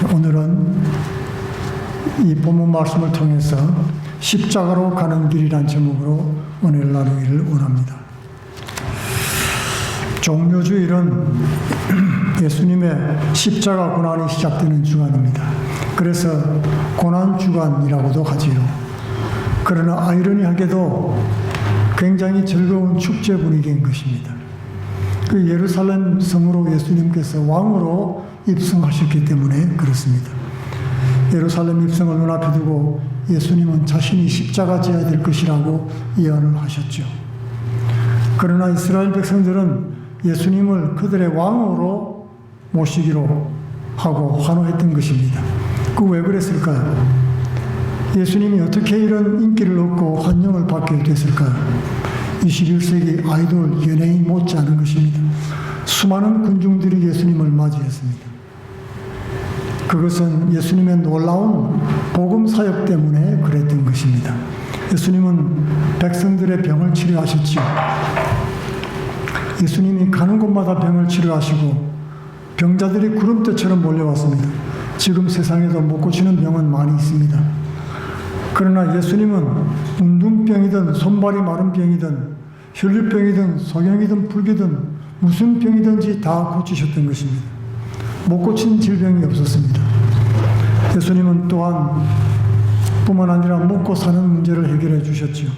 오늘은 이 본문 말씀을 통해서 십자가로 가는 길이란 제목으로 은혜를 나누기를 원합니다. 종료주일은 예수님의 십자가 고난이 시작되는 주간입니다. 그래서 고난주간이라고도 하지요. 그러나 아이러니하게도 굉장히 즐거운 축제 분위기인 것입니다. 그 예루살렘 성으로 예수님께서 왕으로 입성하셨기 때문에 그렇습니다. 예루살렘 입성을 눈앞에 두고 예수님은 자신이 십자가 져야 될 것이라고 예언을 하셨죠. 그러나 이스라엘 백성들은 예수님을 그들의 왕으로 모시기로 하고 환호했던 것입니다. 그 왜 그랬을까요? 예수님이 어떻게 이런 인기를 얻고 환영을 받게 됐을까요? 21세기 아이돌 연예인 못지않은 것입니다. 수많은 군중들이 예수님을 맞이했습니다. 그것은 예수님의 놀라운 복음 사역 때문에 그랬던 것입니다. 예수님은 백성들의 병을 치료하셨지요. 예수님이 가는 곳마다 병을 치료하시고 병자들이 구름대처럼 몰려왔습니다. 지금 세상에도 못 고치는 병은 많이 있습니다. 그러나 예수님은 문둥병이든 손발이 마른 병이든 혈류병이든 소경이든 불기든 무슨 병이든지 다 고치셨던 것입니다. 못 고친 질병이 없었습니다. 예수님은 또한 뿐만 아니라 먹고 사는 문제를 해결해 주셨지요.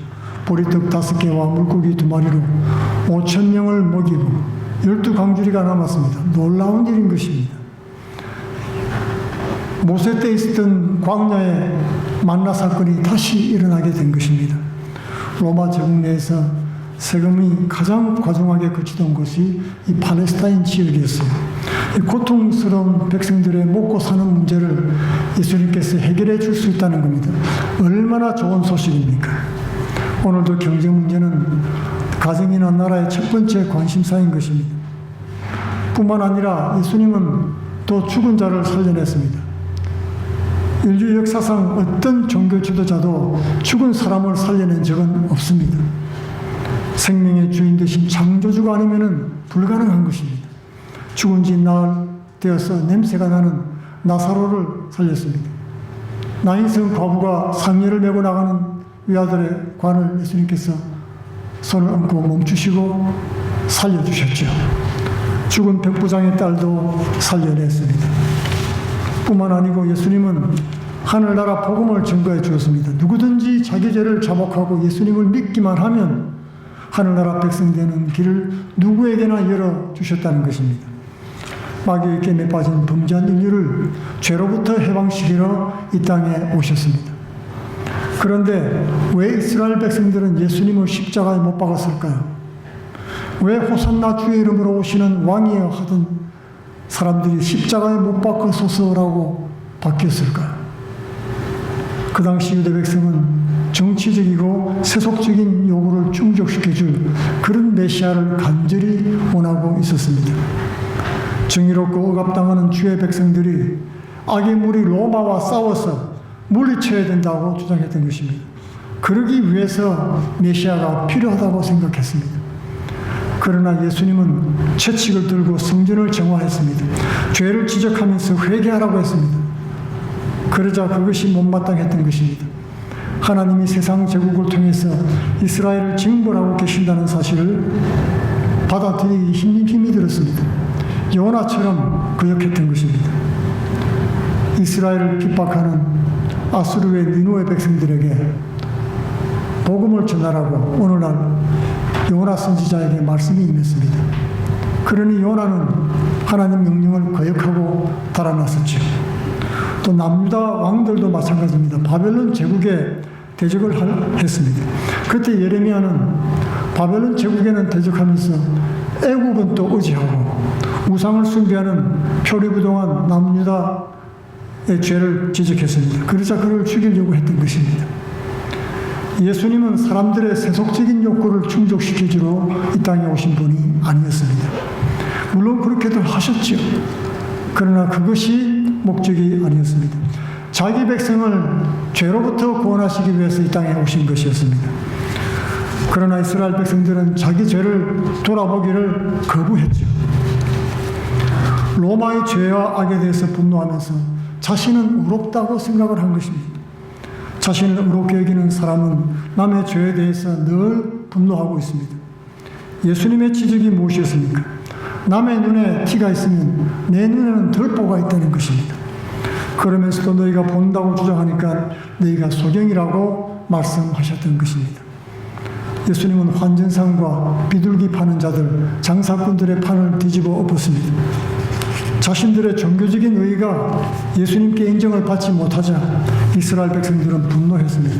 보리떡 5개와 물고기 2마리로 5,000명을 먹이고 12강주리가 남았습니다. 놀라운 일인 것입니다. 모세 때 있었던 광야의 만나 사건이 다시 일어나게 된 것입니다. 로마 제국 내에서 세금이 가장 과중하게 거치던 곳이 이 팔레스타인 지역이었어요. 이 고통스러운 백성들의 먹고 사는 문제를 예수님께서 해결해 줄 수 있다는 겁니다. 얼마나 좋은 소식입니까? 오늘도 경제 문제는 가정이나 나라의 첫 번째 관심사인 것입니다. 뿐만 아니라 예수님은 또 죽은 자를 살려냈습니다. 인류 역사상 어떤 종교 지도자도 죽은 사람을 살려낸 적은 없습니다. 생명의 주인 되신 창조주가 아니면 불가능한 것입니다. 죽은 지 나흘 되어서 냄새가 나는 나사로를 살렸습니다. 나인성 과부가 상여를 메고 나가는 위아들의 관을 예수님께서 손을 얹고 멈추시고 살려주셨죠. 죽은 백부장의 딸도 살려냈습니다. 뿐만 아니고 예수님은 하늘나라 복음을 증거해 주었습니다. 누구든지 자기 죄를 자복하고 예수님을 믿기만 하면 하늘나라 백성 되는 길을 누구에게나 열어주셨다는 것입니다. 마귀의 겜에 빠진 범죄한 인류를 죄로부터 해방시키러 이 땅에 오셨습니다. 그런데 왜 이스라엘 백성들은 예수님을 십자가에 못 박았을까요? 왜 호산나 주의 이름으로 오시는 왕이여 하던 사람들이 십자가에 못 박으소서라고 바뀌었을까요? 그 당시 유대 백성은 정치적이고 세속적인 요구를 충족시켜줄 그런 메시아를 간절히 원하고 있었습니다. 정의롭고 억압당하는 주의 백성들이 악의 무리 로마와 싸워서 물리쳐야 된다고 주장했던 것입니다. 그러기 위해서 메시아가 필요하다고 생각했습니다. 그러나 예수님은 채찍을 들고 성전을 정화했습니다. 죄를 지적하면서 회개하라고 했습니다. 그러자 그것이 못마땅했던 것입니다. 하나님이 세상 제국을 통해서 이스라엘을 징벌하고 계신다는 사실을 받아들이기 힘이 들었습니다. 요나처럼 거역했던 것입니다. 이스라엘을 핍박하는 아수르의 니누의 백성들에게 복음을 전하라고 오늘날 요나 선지자에게 말씀이 임했습니다. 그러니 요나는 하나님 명령을 거역하고 달아났었죠. 또 남유다 왕들도 마찬가지입니다. 바벨론 제국에 대적을 했습니다. 그때 예레미야는 바벨론 제국에는 대적하면서 애국은 또 의지하고 우상을 숭배하는 표리부동한 남유다의 죄를 지적했습니다. 그러자 그를 죽이려고 했던 것입니다. 예수님은 사람들의 세속적인 욕구를 충족시켜주러 이 땅에 오신 분이 아니었습니다. 물론 그렇게도 하셨죠. 그러나 그것이 목적이 아니었습니다. 자기 백성을 죄로부터 구원하시기 위해서 이 땅에 오신 것이었습니다. 그러나 이스라엘 백성들은 자기 죄를 돌아보기를 거부했죠. 로마의 죄와 악에 대해서 분노하면서 자신은 의롭다고 생각을 한 것입니다. 자신을 의롭게 여기는 사람은 남의 죄에 대해서 늘 분노하고 있습니다. 예수님의 지적이 무엇이었습니까? 남의 눈에 티가 있으면 내 눈에는 덜보가 있다는 것입니다. 그러면서도 너희가 본다고 주장하니까 너희가 소경이라고 말씀하셨던 것입니다. 예수님은 환전상과 비둘기 파는 자들, 장사꾼들의 판을 뒤집어 엎었습니다. 자신들의 종교적인 의의가 예수님께 인정을 받지 못하자 이스라엘 백성들은 분노했습니다.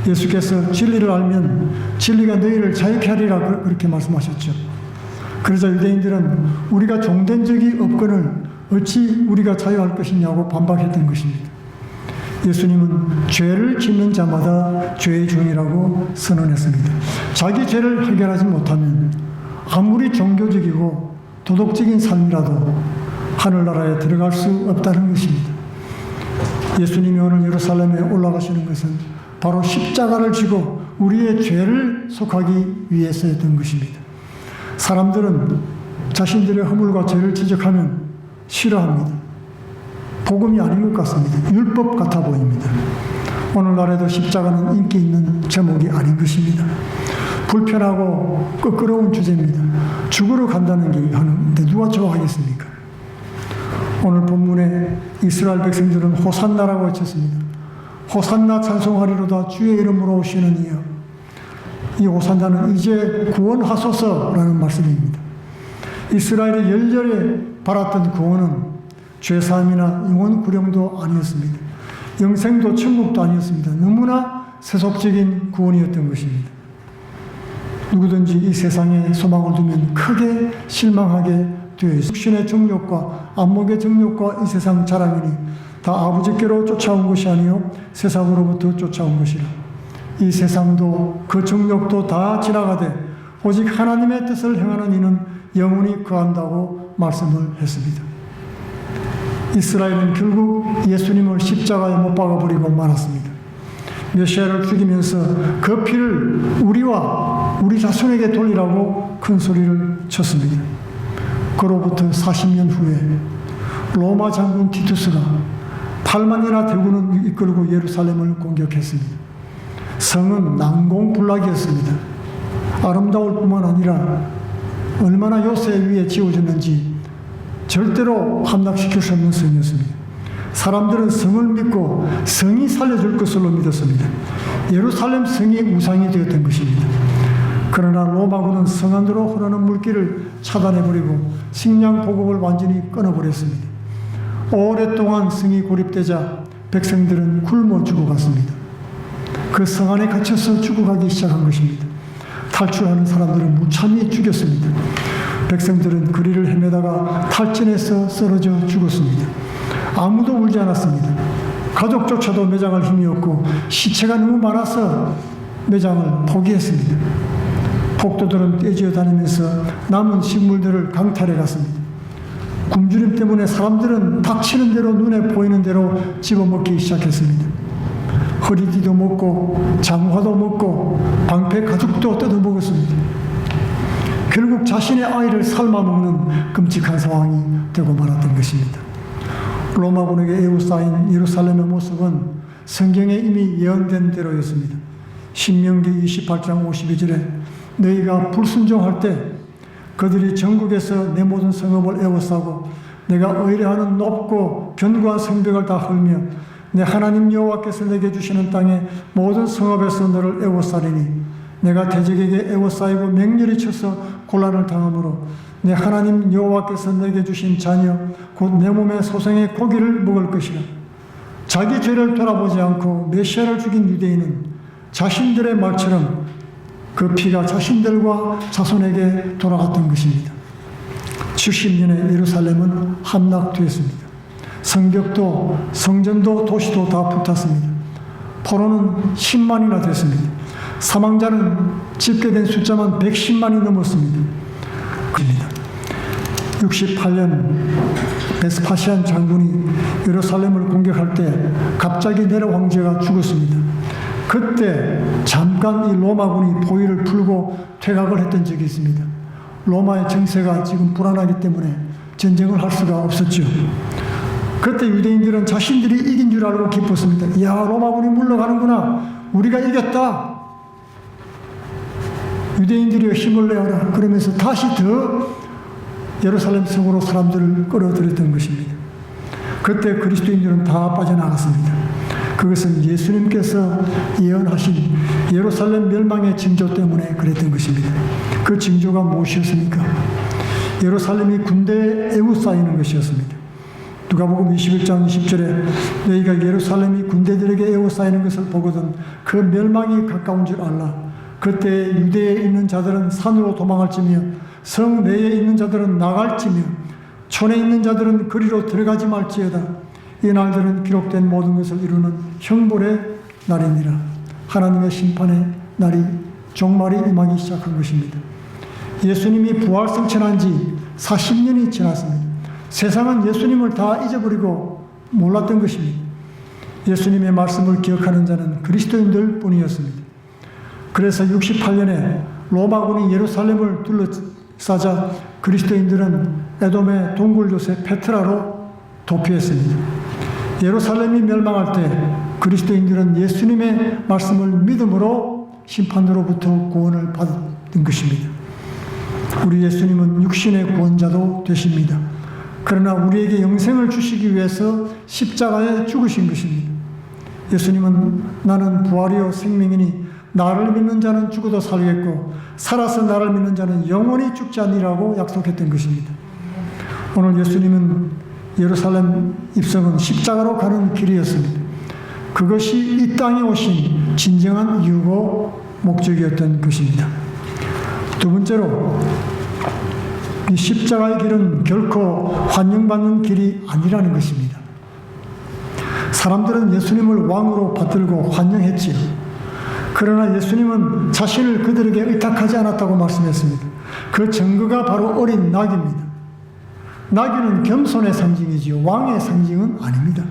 예수께서 진리를 알면 진리가 너희를 자유케 하리라 그렇게 말씀하셨죠. 그러자 유대인들은 우리가 종된 적이 없거늘 어찌 우리가 자유할 것이냐고 반박했던 것입니다. 예수님은 죄를 짓는 자마다 죄의 종이라고 선언했습니다. 자기 죄를 해결하지 못하면 아무리 종교적이고 도덕적인 삶이라도 하늘나라에 들어갈 수 없다는 것입니다. 예수님이 오늘 예루살렘에 올라가시는 것은 바로 십자가를 지고 우리의 죄를 속하기 위해서였던 것입니다. 사람들은 자신들의 허물과 죄를 지적하면 싫어합니다. 복음이 아닌 것 같습니다. 율법 같아 보입니다. 오늘날에도 십자가는 인기 있는 제목이 아닌 것입니다. 불편하고 끄끄러운 주제입니다. 죽으러 간다는 게 하는데 누가 좋아하겠습니까? 오늘 본문에 이스라엘 백성들은 호산나라고 외쳤습니다. 호산나 찬송하리로다 주의 이름으로 오시는 이여. 이 호산나는 이제 구원하소서라는 말씀입니다. 이스라엘이 열렬히 바랐던 구원은 죄사함이나 영원 구령도 아니었습니다. 영생도 천국도 아니었습니다. 너무나 세속적인 구원이었던 것입니다. 누구든지 이 세상에 소망을 두면 크게 실망하게 되어 있습니다. 육신의 정욕과 안목의 정욕과 이 세상 자랑이니 다 아버지께로 쫓아온 것이 아니요 세상으로부터 쫓아온 것이라. 이 세상도 그 정욕도 다 지나가되 오직 하나님의 뜻을 행하는 이는 영원히 거한다고 말씀을 했습니다. 이스라엘은 결국 예수님을 십자가에 못 박아버리고 말았습니다. 메시아를 죽이면서 그 피를 우리와 우리 자손에게 돌리라고 큰 소리를 쳤습니다. 그로부터 40년 후에 로마 장군 티투스가 8만이나 대군을 이끌고 예루살렘을 공격했습니다. 성은 난공불락이었습니다. 아름다울 뿐만 아니라 얼마나 요새 위에 지어졌는지 절대로 함락시킬 수 없는 성이었습니다. 사람들은 성을 믿고 성이 살려줄 것으로 믿었습니다. 예루살렘 성이 우상이 되었던 것입니다. 그러나 로마군은 성 안으로 흐르는 물길을 차단해버리고 식량 보급을 완전히 끊어버렸습니다. 오랫동안 성이 고립되자 백성들은 굶어 죽어갔습니다. 그 성 안에 갇혀서 죽어가기 시작한 것입니다. 탈출하는 사람들은 무참히 죽였습니다. 백성들은 거리를 헤매다가 탈진해서 쓰러져 죽었습니다. 아무도 울지 않았습니다. 가족조차도 매장할 힘이 없고 시체가 너무 많아서 매장을 포기했습니다. 폭도들은 떼지어 다니면서 남은 식물들을 강탈해 갔습니다. 굶주림 때문에 사람들은 닥치는 대로 눈에 보이는 대로 집어먹기 시작했습니다. 허리띠도 먹고 장화도 먹고 방패 가죽도 뜯어먹었습니다. 결국 자신의 아이를 삶아먹는 끔찍한 상황이 되고 말았던 것입니다. 로마군에게 에워싸인 예루살렘의 모습은 성경에 이미 예언된 대로였습니다. 신명기 28장 52절에 너희가 불순종할 때 그들이 전국에서 내 모든 성읍을 에워싸고 내가 의뢰하는 높고 견고한 성벽을 다 헐며 내 하나님 여호와께서 내게 주시는 땅의 모든 성읍에서 너를 에워싸리니 내가 대적에게 에워싸이고 맹렬히 쳐서 곤란을 당하므로 내 하나님 여호와께서 내게 주신 자녀 곧 내 몸의 소생의 고기를 먹을 것이라. 자기 죄를 돌아보지 않고 메시아를 죽인 유대인은 자신들의 말처럼 그 피가 자신들과 자손에게 돌아갔던 것입니다. 70년에 예루살렘은 함락되었습니다. 성벽도 성전도 도시도 다 불탔습니다. 포로는 10만이나 됐습니다. 사망자는 집계된 숫자만 110만이 넘었습니다. 68년 베스파시안 장군이 예루살렘을 공격할 때 갑자기 네로 황제가 죽었습니다. 그때 잠깐 이 로마군이 포위를 풀고 퇴각을 했던 적이 있습니다. 로마의 정세가 지금 불안하기 때문에 전쟁을 할 수가 없었죠. 그때 유대인들은 자신들이 이긴 줄 알고 기뻤습니다. 야, 로마군이 물러가는구나. 우리가 이겼다. 유대인들이 힘을 내어라. 그러면서 다시 더 예루살렘 성으로 사람들을 끌어들였던 것입니다. 그때 그리스도인들은 다 빠져나갔습니다. 그것은 예수님께서 예언하신 예루살렘 멸망의 징조 때문에 그랬던 것입니다. 그 징조가 무엇이었습니까? 예루살렘이 군대에 에워싸이는 것이었습니다. 누가복음 21장 20절에 너희가 예루살렘이 군대들에게 에워싸이는 것을 보거든 그 멸망이 가까운 줄 알라. 그때 유대에 있는 자들은 산으로 도망할지며 성 내에 있는 자들은 나갈지며 촌에 있는 자들은 거리로 들어가지 말지어다. 이 날들은 기록된 모든 것을 이루는 형벌의 날이니라. 하나님의 심판의 날이 종말이 임하기 시작한 것입니다. 예수님이 부활승천한 지 40년이 지났습니다. 세상은 예수님을 다 잊어버리고 몰랐던 것입니다. 예수님의 말씀을 기억하는 자는 그리스도인들 뿐이었습니다. 그래서 68년에 로마군이 예루살렘을 둘러싸자 그리스도인들은 에돔의 동굴 요새 페트라로 도피했습니다. 예루살렘이 멸망할 때 그리스도인들은 예수님의 말씀을 믿음으로 심판으로부터 구원을 받은 것입니다. 우리 예수님은 육신의 구원자도 되십니다. 그러나 우리에게 영생을 주시기 위해서 십자가에 죽으신 것입니다. 예수님은 나는 부활이요 생명이니 나를 믿는 자는 죽어도 살겠고 살아서 나를 믿는 자는 영원히 죽지 않으리라고 약속했던 것입니다. 오늘 예수님은 예루살렘 입성은 십자가로 가는 길이었습니다. 그것이 이 땅에 오신 진정한 이유고 목적이었던 것입니다. 두 번째로 이 십자가의 길은 결코 환영받는 길이 아니라는 것입니다. 사람들은 예수님을 왕으로 받들고 환영했지요. 그러나 예수님은 자신을 그들에게 의탁하지 않았다고 말씀했습니다. 그 증거가 바로 어린 낙입니다. 나귀는 겸손의 상징이지요. 왕의 상징은 아닙니다.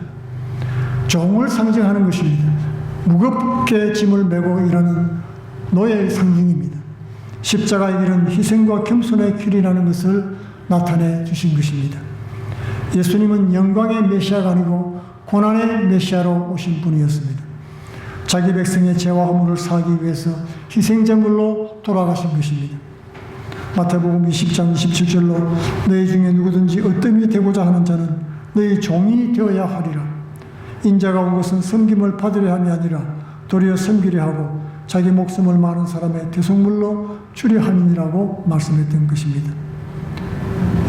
종을 상징하는 것입니다. 무겁게 짐을 메고 일하는 노예의 상징입니다. 십자가의 길은 희생과 겸손의 길이라는 것을 나타내 주신 것입니다. 예수님은 영광의 메시아가 아니고 고난의 메시아로 오신 분이었습니다. 자기 백성의 죄와 허물을 사하기 위해서 희생제물로 돌아가신 것입니다. 마태복음 20장 27절로 너희 중에 누구든지 어뜸이 되고자 하는 자는 너희 종이 되어야 하리라. 인자가 온 것은 섬김을 받으려 함이 아니라 도리어 섬기려 하고 자기 목숨을 많은 사람의 대속물로 주려 함이니라고 말씀했던 것입니다.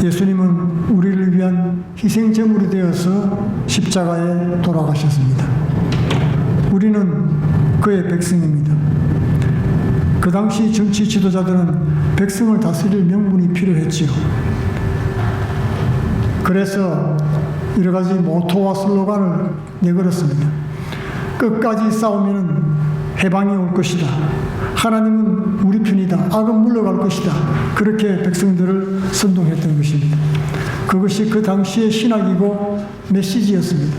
예수님은 우리를 위한 희생제물이 되어서 십자가에 돌아가셨습니다. 우리는 그의 백성입니다. 그 당시 정치 지도자들은 백성을 다스릴 명분이 필요했지요. 그래서 여러 가지 모토와 슬로건을 내걸었습니다. 끝까지 싸우면 해방이 올 것이다. 하나님은 우리 편이다. 악은 물러갈 것이다. 그렇게 백성들을 선동했던 것입니다. 그것이 그 당시의 신학이고 메시지였습니다.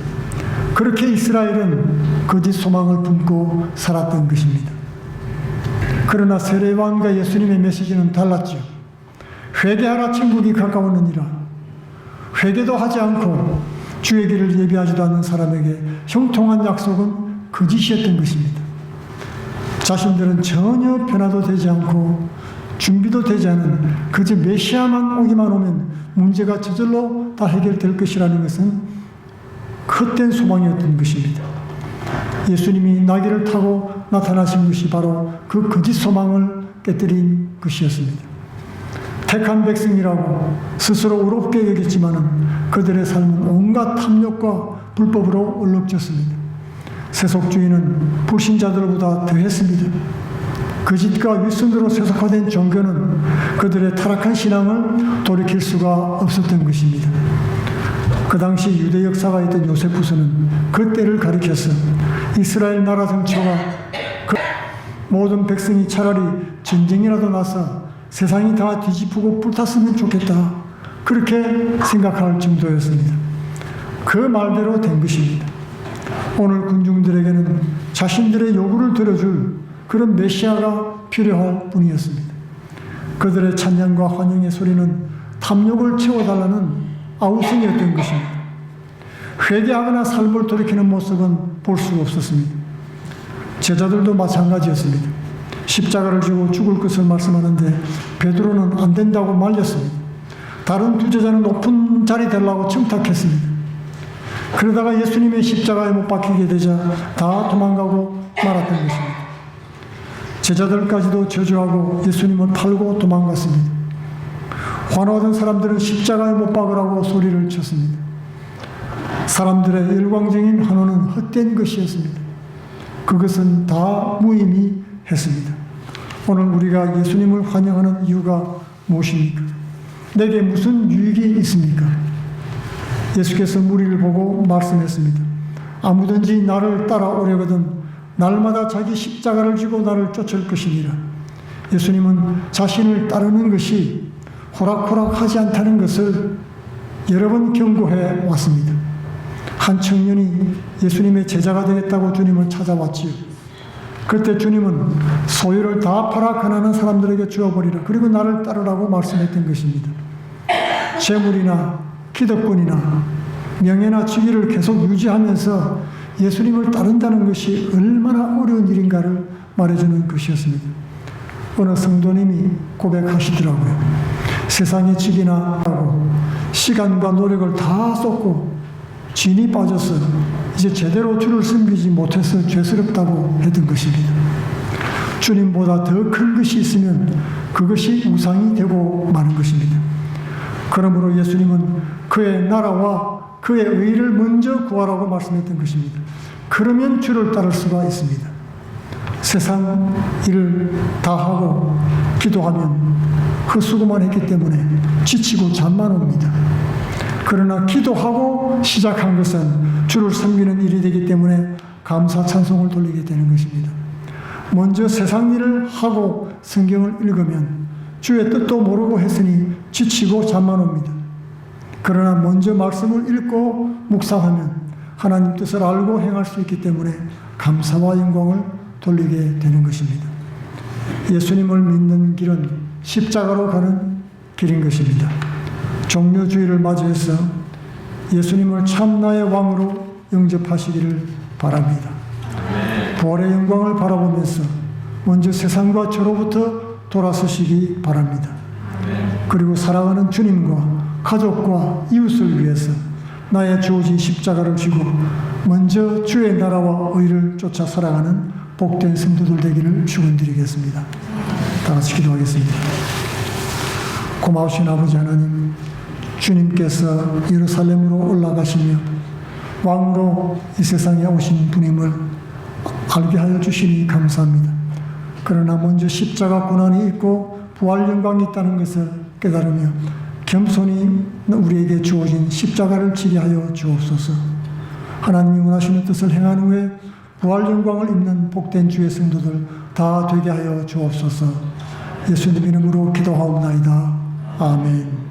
그렇게 이스라엘은 거짓 소망을 품고 살았던 것입니다. 그러나 세례요한과 예수님의 메시지는 달랐죠. 회개하라 천국이 가까웠느니라. 회개도 하지 않고 주의 길을 예비하지도 않는 사람에게 형통한 약속은 거짓이었던 것입니다. 자신들은 전혀 변화도 되지 않고 준비도 되지 않은 그저 메시아만 오기만 오면 문제가 저절로 다 해결될 것이라는 것은 헛된 소망이었던 것입니다. 예수님이 나귀를 타고 나타나신 것이 바로 그 거짓 소망을 깨뜨린 것이었습니다. 택한 백성이라고 스스로 의롭게 여겼지만은 그들의 삶은 온갖 탐욕과 불법으로 얼룩졌습니다. 세속주의는 불신자들보다 더했습니다. 거짓과 윗선으로 세속화된 종교는 그들의 타락한 신앙을 돌이킬 수가 없었던 것입니다. 그 당시 유대 역사가 있던 요세푸스는 그 때를 가리켜서 이스라엘 나라 정처가 그 모든 백성이 차라리 전쟁이라도 나서 세상이 다 뒤집히고 불탔으면 좋겠다. 그렇게 생각할 정도였습니다. 그 말대로 된 것입니다. 오늘 군중들에게는 자신들의 요구를 들어줄 그런 메시아가 필요할 뿐이었습니다. 그들의 찬양과 환영의 소리는 탐욕을 채워달라는 아우성이었던 것입니다. 회개하거나 삶을 돌이키는 모습은 볼 수가 없었습니다. 제자들도 마찬가지였습니다. 십자가를 지고 죽을 것을 말씀하는데 베드로는 안 된다고 말렸습니다. 다른 두 제자는 높은 자리 되려고 청탁했습니다. 그러다가 예수님의 십자가에 못 박히게 되자 다 도망가고 말았던 것입니다. 제자들까지도 저주하고 예수님을 팔고 도망갔습니다. 환호하던 사람들은 십자가에 못 박으라고 소리를 쳤습니다. 사람들의 열광적인 환호는 헛된 것이었습니다. 그것은 다 무의미했습니다. 오늘 우리가 예수님을 환영하는 이유가 무엇입니까? 내게 무슨 유익이 있습니까? 예수께서 무리를 보고 말씀했습니다. 아무든지 나를 따라오려거든 날마다 자기 십자가를 지고 나를 쫓을 것이니라. 예수님은 자신을 따르는 것이 호락호락하지 않다는 것을 여러 번 경고해 왔습니다. 한 청년이 예수님의 제자가 되겠다고 주님을 찾아왔지요. 그때 주님은 소유를 다 팔아 가난한 사람들에게 주어버리라. 그리고 나를 따르라고 말씀했던 것입니다. 재물이나 기득권이나 명예나 직위를 계속 유지하면서 예수님을 따른다는 것이 얼마나 어려운 일인가를 말해주는 것이었습니다. 어느 성도님이 고백하시더라고요. 세상의 직이나 하고 시간과 노력을 다 쏟고 진이 빠져서 이제 제대로 주를 섬기지 못해서 죄스럽다고 했던 것입니다. 주님보다 더 큰 것이 있으면 그것이 우상이 되고 마는 것입니다. 그러므로 예수님은 그의 나라와 그의 의를 먼저 구하라고 말씀했던 것입니다. 그러면 주를 따를 수가 있습니다. 세상 일을 다 하고 기도하면 헛수고만 했기 때문에 지치고 잠만 옵니다. 그러나 기도하고 시작한 것은 주를 섬기는 일이 되기 때문에 감사 찬송을 돌리게 되는 것입니다. 먼저 세상 일을 하고 성경을 읽으면 주의 뜻도 모르고 했으니 지치고 잠만 옵니다. 그러나 먼저 말씀을 읽고 묵상하면 하나님 뜻을 알고 행할 수 있기 때문에 감사와 영광을 돌리게 되는 것입니다. 예수님을 믿는 길은 십자가로 가는 길인 것입니다. 종료주의를 맞이해서 예수님을 참나의 왕으로 영접하시기를 바랍니다. 부활의 영광을 바라보면서 먼저 세상과 저로부터 돌아서시기 바랍니다. 그리고 사랑하는 주님과 가족과 이웃을 위해서 나의 주어진 십자가를 지고 먼저 주의 나라와 의를 쫓아 살아가는 복된 성도들 되기를 축원드리겠습니다. 다 같이 기도하겠습니다. 고마우신 아버지 하나님, 주님께서 예루살렘으로 올라가시며 왕으로 이 세상에 오신 분임을 알게 하여 주시니 감사합니다. 그러나 먼저 십자가 고난이 있고 부활 영광이 있다는 것을 깨달으며 겸손히 우리에게 주어진 십자가를 지게 하여 주옵소서. 하나님이 원하시는 뜻을 행한 후에 부활 영광을 입는 복된 주의 성도들 다 되게 하여 주옵소서. 예수님 이름으로 기도하옵나이다. 아멘.